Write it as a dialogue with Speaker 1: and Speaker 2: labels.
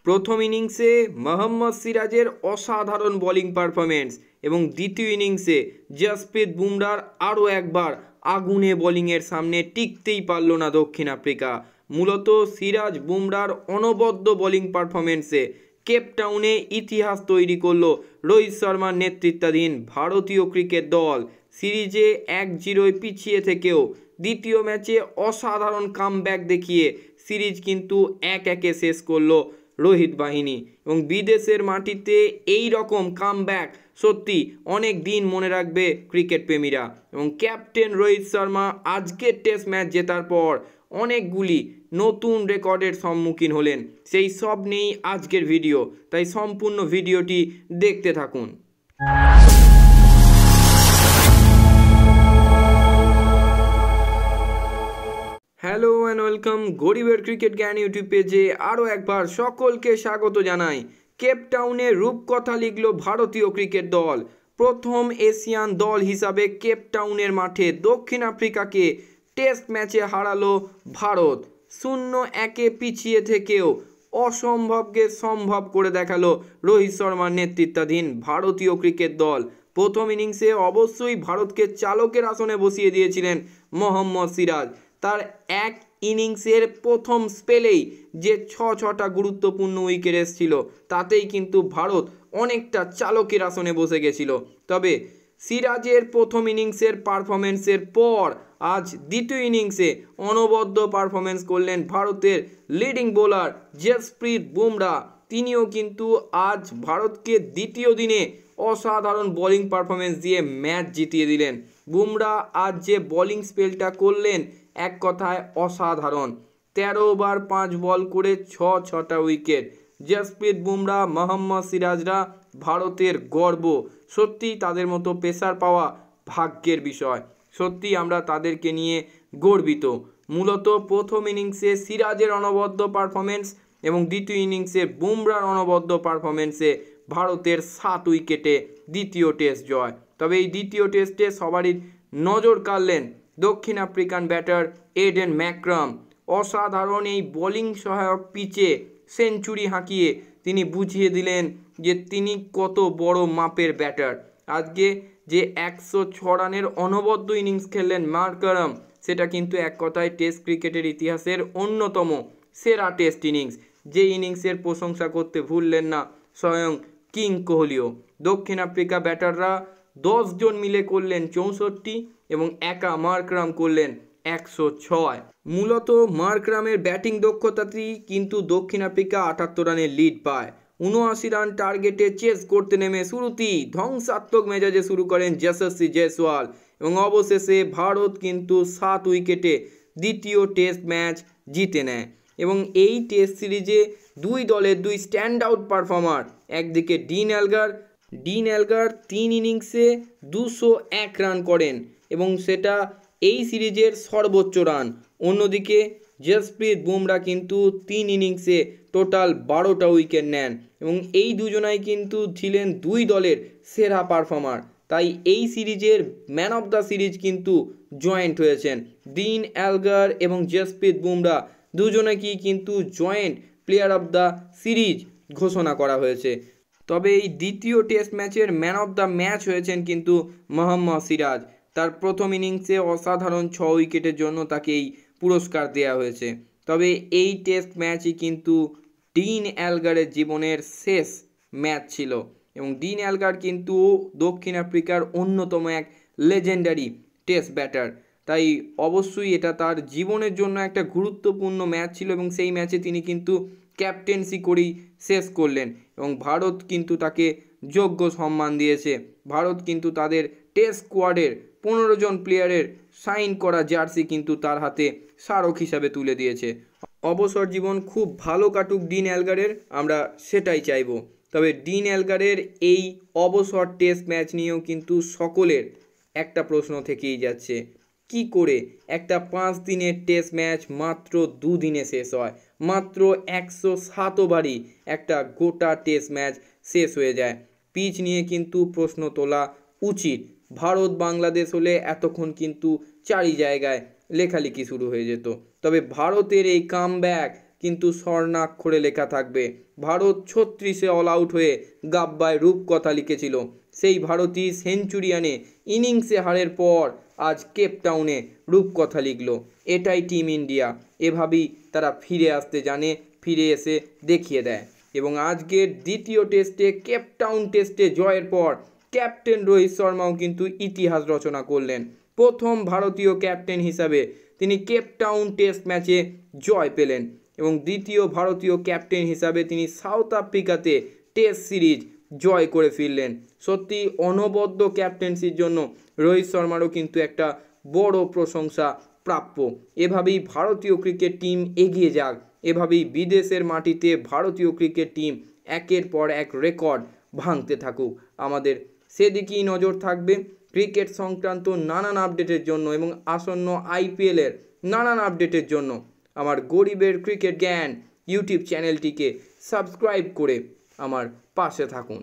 Speaker 1: প্রথম ইনিংসে মোহাম্মদ সিরাজের অসাধারণ বোলিং পারফরমেন্স এবং দ্বিতীয় ইনিংসে জসপ্রীত বুমরার আরও একবার আগুনে বোলিংয়ের সামনে টিকতেই পারল না দক্ষিণ আফ্রিকা। মূলত সিরাজ বুমরার অনবদ্য বোলিং পারফরমেন্সে কেপটাউনে ইতিহাস তৈরি করল রোহিত শর্মার নেতৃত্বাধীন ভারতীয় ক্রিকেট দল। সিরিজে 1-0 পিছিয়ে থেকেও দ্বিতীয় ম্যাচে অসাধারণ কামব্যাক দেখিয়ে সিরিজ কিন্তু 1-1 শেষ করল রোহিত বাহিনী। এবং বিদেশের মাটিতে এই রকম কামব্যাক সত্যি অনেক দিন মনে রাখবে ক্রিকেট প্রেমীরা। এবং ক্যাপ্টেন রোহিত শর্মা আজকের টেস্ট ম্যাচ জেতার পর অনেকগুলি নতুন রেকর্ডের সম্মুখীন হলেন। সেই সব নিয়েই আজকের ভিডিও, তাই সম্পূর্ণ ভিডিওটি দেখতে থাকুন। হ্যালো অ্যান্ড ওয়েলকাম গরিবের ক্রিকেট জ্ঞান ইউটিউব পেজে আরও একবার সকলকে স্বাগত জানাই। কেপটাউনে রূপকথা লিখল ভারতীয় ক্রিকেট দল। প্রথম এশিয়ান দল হিসাবে কেপটাউনের মাঠে দক্ষিণ আফ্রিকাকে টেস্ট ম্যাচে হারালো ভারত। 0-1 পিছিয়ে থেকেও অসম্ভবকে সম্ভব করে দেখালো রোহিত শর্মার নেতৃত্বাধীন ভারতীয় ক্রিকেট দল। প্রথম ইনিংসে অবশ্যই ভারতকে চালকের আসনে বসিয়ে দিয়েছিলেন মোহাম্মদ সিরাজ। তার এক ইনিংসের প্রথম স্পেলেই যে 6টা গুরুত্বপূর্ণ উইকেট এসেছিল তাতেই কিন্তু ভারত অনেকটা চালকের আসনে বসে গেছিল। তবে সিরাজের প্রথম ইনিংসের পারফরমেন্সের পর আজ দ্বিতীয় ইনিংসে অনবদ্য পারফরমেন্স করলেন ভারতের লিডিং বোলার জসপ্রীত বুমরা। তিনিও কিন্তু আজ ভারতকে দ্বিতীয় দিনে অসাধারণ বোলিং পারফরমেন্স দিয়ে ম্যাচ জিতিয়ে দিলেন। বুমরা আজ যে বোলিং স্পেলটা করলেন এক কথায় অসাধারণ। 13 ওভার 5 বল করে 6টা উইকেট। জসপ্রীত বুমরা, মোহাম্মদ সিরাজরা ভারতের গর্ব। সত্যি তাদের মতো পেসার পাওয়া ভাগ্যের বিষয়। সত্যি আমরা তাদেরকে নিয়ে গর্বিত। মূলত প্রথম ইনিংসে সিরাজের অনবদ্য পারফরমেন্স এবং দ্বিতীয় ইনিংসে বুমরার অনবদ্য পারফরমেন্সে ভারতের 7 উইকেটে দ্বিতীয় টেস্ট জয়। তবে এই দ্বিতীয় টেস্টে সবারই নজর কাড়লেন দক্ষিণ আফ্রিকান ব্যাটার এডেন ম্যাকরাম। অসাধারণ এই বোলিং সহায়ক পিচে সেঞ্চুরি হাঁকিয়ে তিনি বুঝিয়ে দিলেন যে তিনি কত বড় মাপের ব্যাটার। আজকে যে 106 রানের অনবদ্য ইনিংস খেললেন ম্যাকরাম, সেটা কিন্তু এক কথায় টেস্ট ক্রিকেটের ইতিহাসের অন্যতম সেরা টেস্ট ইনিংস। যে ইনিংসের প্রশংসা করতে ভুললেন না স্বয়ং কিং কোহলিও। দক্ষিণ আফ্রিকা ব্যাটাররা 10 জন মিলে করলেন 64 এবং একা ম্যাকরাম করলেন 106। মূলত ম্যাকরামের ব্যাটিং দক্ষতাতেই কিন্তু দক্ষিণ আফ্রিকা 78 রানের লিড পায়। 79 রান টার্গেটে চেস করতে নেমে শুরুতেই ধ্বংসাত্মক মেজাজে শুরু করেন যশস্বী জয়সওয়াল এবং অবশেষে ভারত কিন্তু 7 উইকেটে দ্বিতীয় টেস্ট ম্যাচ জিতে নেয়। এবং এই টেস্ট সিরিজে দুই দলের দুই স্ট্যান্ড আউট পারফর্মার, একদিকে ডিন এলগার 3 ইনিংসে 201 রান করেন এবং সেটা এই সিরিজের সর্বোচ্চ রান। অন্যদিকে জসপ্রীত বুমরা কিন্তু 3 ইনিংসে টোটাল 12টা উইকেট নেন এবং এই দুজনাই কিন্তু ছিলেন দুই দলের সেরা পারফর্মার। তাই এই সিরিজের ম্যান অফ দ্য সিরিজ কিন্তু জয়েন্ট হয়েছেন। ডিন এলগার এবং জসপ্রীত বুমরা দুজনেকেই কিন্তু joint player of the series ঘোষণা করা হয়েছে। তবে এই দ্বিতীয় টেস্ট ম্যাচের ম্যান অফ দ্য ম্যাচ হয়েছেন কিন্তু মোহাম্মদ সিরাজ। তার প্রথম ইনিংসে অসাধারণ 6 উইকেটের জন্য তাকে এই পুরস্কার দেওয়া হয়েছে। তবে এই টেস্ট ম্যাচই কিন্তু ডিন এলগারের জীবনের শেষ ম্যাচ ছিল এবং ডিন এলগার কিন্তু দক্ষিণ আফ্রিকার অন্যতম এক লেজেন্ডারি টেস্ট ব্যাটার। তাই অবশ্যই এটা তার জীবনের জন্য একটা গুরুত্বপূর্ণ ম্যাচ ছিল এবং সেই ম্যাচে তিনি কিন্তু ক্যাপ্টেন্সি করেই শেষ করলেন এবং ভারত কিন্তু তাকে যোগ্য সম্মান দিয়েছে। ভারত কিন্তু তাদের টেস্ট স্কোয়াডের 15 জন প্লেয়ারের সাইন করা জার্সি কিন্তু তার হাতে স্মারক হিসাবে তুলে দিয়েছে। অবসর জীবন খুব ভালো কাটুক ডিন এলগারের, আমরা সেটাই চাইব। তবে ডিন এলগারের এই অবসর টেস্ট ম্যাচ নিয়েও কিন্তু সকলের একটা প্রশ্ন থেকেই যাচ্ছে, কি করে একটা 5 দিনের টেস্ট ম্যাচ মাত্র 2 দিনে শেষ হয়? মাত্র 107 ওভারই একটা গোটা টেস্ট ম্যাচ শেষ হয়ে যায়। পিচ নিয়ে কিন্তু প্রশ্ন তোলা উচিত। ভারত বাংলাদেশ হলে এতক্ষণ কিন্তু 4 জায়গায় লেখালেখি শুরু হয়ে যেত। তবে ভারতের এই কামব্যাক কিন্তু স্বর্ণাক্ষরে লেখা থাকবে ভারত 36-এ অল আউট হয়ে গাব্বায় রূপকথা লিখেছিল। সেই ভারতই সেঞ্চুরিয়ানে ইনিংসে হারের পর আজ কেপটাউনে রূপকথা লিখল। এটাই টিম ইন্ডিয়া, এভাবেই তারা ফিরে আসতে জানে, ফিরে এসে দেখিয়ে দেয়। এবং আজকের দ্বিতীয় টেস্টে কেপটাউন টেস্টে জয়ের পর ক্যাপ্টেন রোহিত শর্মাও কিন্তু ইতিহাস রচনা করলেন। প্রথম ভারতীয় ক্যাপ্টেন হিসাবে তিনি কেপটাউন টেস্ট ম্যাচে জয় পেলেন এবং দ্বিতীয় ভারতীয় ক্যাপ্টেন হিসাবে তিনি সাউথ আফ্রিকাতে টেস্ট সিরিজ জয় করে ফিরলেন। সত্যি অনবদ্য ক্যাপ্টেন্সির জন্য রোহিত শর্মারও কিন্তু একটা বড় প্রশংসা প্রাপ্য। এভাবেই ভারতীয় ক্রিকেট টিম এগিয়ে যাক, এভাবেই বিদেশের মাটিতে ভারতীয় ক্রিকেট টিম একের পর এক রেকর্ড ভাঙতে থাকুক। আমাদের সেদিকেই নজর থাকবে। ক্রিকেট সংক্রান্ত নানান আপডেটের জন্য এবং আসন্ন আইপিএলের নানান আপডেটের জন্য আমার গরিবের ক্রিকেট জ্ঞান ইউটিউব চ্যানেলটিকে সাবস্ক্রাইব করে আমার পাশে থাকুন।